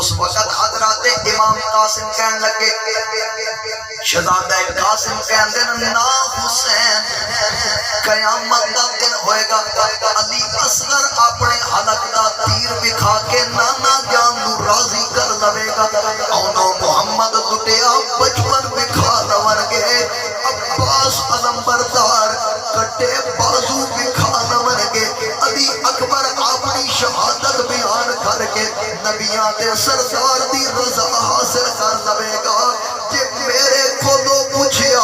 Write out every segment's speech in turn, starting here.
اس وقت حضرات امام قاسم کہن لگے شہزادہ قاسم کہندے نا حسین قیامت دا دن ہوئے گا علی اصغر اپنے حلق دا تیر بکھا کے نانا جان نو راضی کر لوے گا اونو محمد لٹیا بچپن بکھا لون گے عباس علمبردار کٹے بازو بکھا لون گے علی اکبر اپنی شہادت بیان کر کے نبیاں دے سردار دی رضا حاصل کر لوے گا کہ میرے کو تو پوچھیا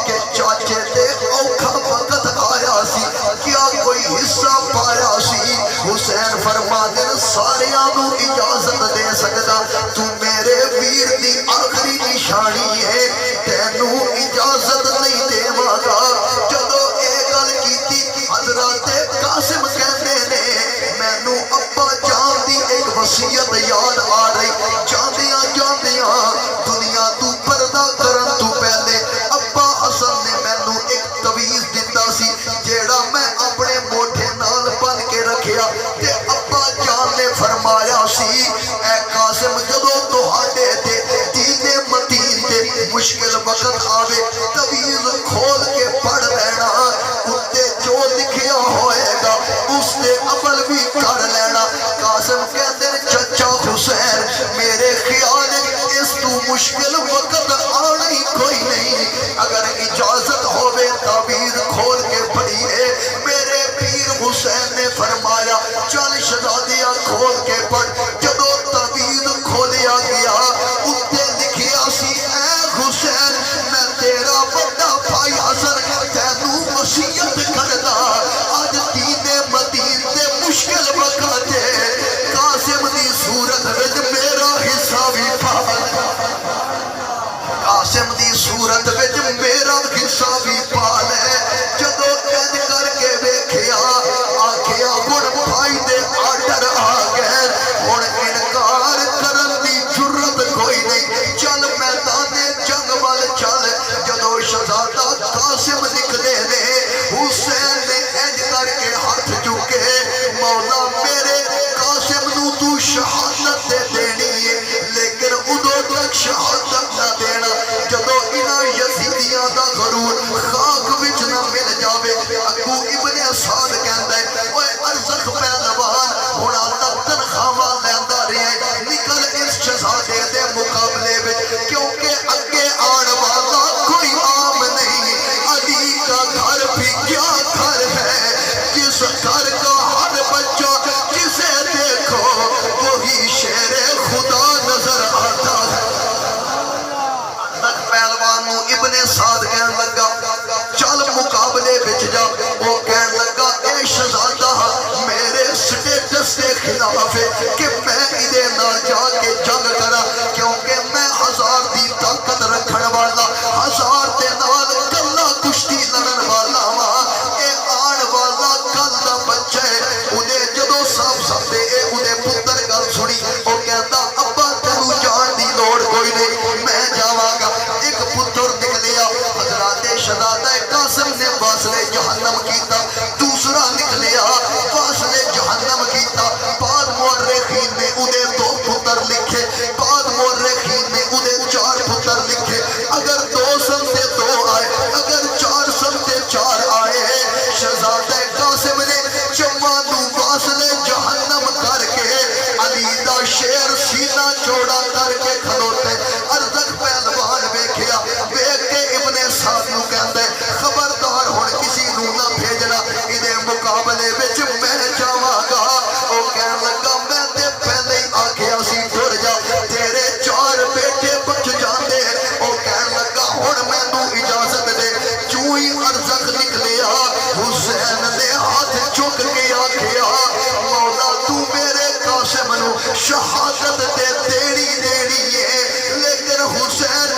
کہ چاچے تے اوکھا وقت آیا سی کیا کوئی حصہ پایا سی حسین فرما دے سارے آنو اجازت دے سکتا تو میرے ویر دی آخری نشانی ہے تینو اجازت نہیں دے ماگا جدو ایک گل کی تھی حضرات قاسم کہنے نے مینو ابا جان دی ایک وصیت یاد آ رہی جاندیاں جاندیاں دنیا تو پردہ کرن تو پہلے ابا حسن نے مینو ایک تویز دیتا سی جیڑا میں اپنے موٹھے نال بن کے رکھیا تے ابا جان نے فرمایا سی اے قاسم جدو تہاڈے تے دین متین تے مشکل وقت آوے تویز کھول کے پڑھ لینا اتے جو لکھیا ہوئے گا اس نے عمل بھی کر لینا قاسم کہتے ہیں چچا حسین میرے خیال اس تو مشکل وقت آنی کوئی نہیں اگر اجازت ہوئے تعبیر کھول کے پڑھیے میرے پیر حسین نے فرمایا چل شہزادیاں کھول کے پڑھ جدو تعبیر کھولیا گیا اتے لکھیا سی اے حسین میں تیرا بڑا بھائی حسن تینو وصیت کردا آج دین مدین تے مشکل وقت ہے قاسم دی صورت وچ میرا حصہ بھی پا قاسم دی صورت وچ میرا حصہ بھی پا لے جدو کہن کر کے ویکھیا آکھیا ہن بھائی دے آرڈر آ گئے ہن انکار کرن دی جرت کوئی نہیں چل میدان جنگ وال چل جدو شہزادہ قاسم نکلے نے حسین نے انج کر کے ہاتھ چکے مولا میرے قاسم نو تو شہادت دے دینی ہے لیکن ادو تک شہادت نہ دینا جدو انہاں یزیدیاں دا غرور خاک وچ نہ مل جاوے اگو ابن اسعد کہندا ہے اوے ارزق پہلوان ہن تک تنخواہ لیندا رہیا نکل اس شہزادے دے مقابلے وچ کیونکہ اگے آن والا کوئی عام نہیں علی کا گھر بھی کیا گھر ہے جس گھر کا ہر بچہ جسے دیکھو وہی شیر خدا نظر آتا ہے تک پہلوان نو ابن سعد کہن لگا چل مقابلے بچ جا وہ کہن لگا اے شہزادہ میرے سٹیٹس کے خلاف ہے کہ میں ادھے نہ جا کے جنگ کرا کیونکہ میں 1000 دی طاقت رکھن والا 1000 دے نال کلا کشتی لڑن والا ہاں اے آن والا کل دا بچہ ہے انہیں جدو صاف سبدے اے انہیں پتر گل سنی وہ کہتا ابا تینو جان دی لوڑ کوئی نہیں میں جاواں گا ایک پتر نکلیا حضرات شہزادہ قاسم نے واصل جہنم کیتا دوسرا نکلیا واصل جہنم کیتا بعد مورخین نے انہیں 2 پتر لکھے بعد مورخین نے انہیں 4 پتر لکھے اگر 2 سمتے 2 آئے اگر 4 سمتے 4 آئے شہزادہ قاسم نے جمانو واصل جہنم کر کے علی دا شیر سینہ چوڑا کر کے کھلوتے ارزق پہلوان ویکھیا ویکھ کے ابن سعد نو کہندا ہے خبردار ہن کسی نو نہ بھیجنا ادے مقابلے وچ میں جاواں گا او کہن لگا میں تے پہلے ہی آکھیا سی ٹر جا تیرے 4 بیٹے بچ جاندے او کہن لگا ہن مینوں اجازت دے چوں ہی ارزق نکلیا حسین نے ہاتھ چک کے آکھیا مولا تو میرے قاسم نو شہادت دے دینی ہے لیکن حسین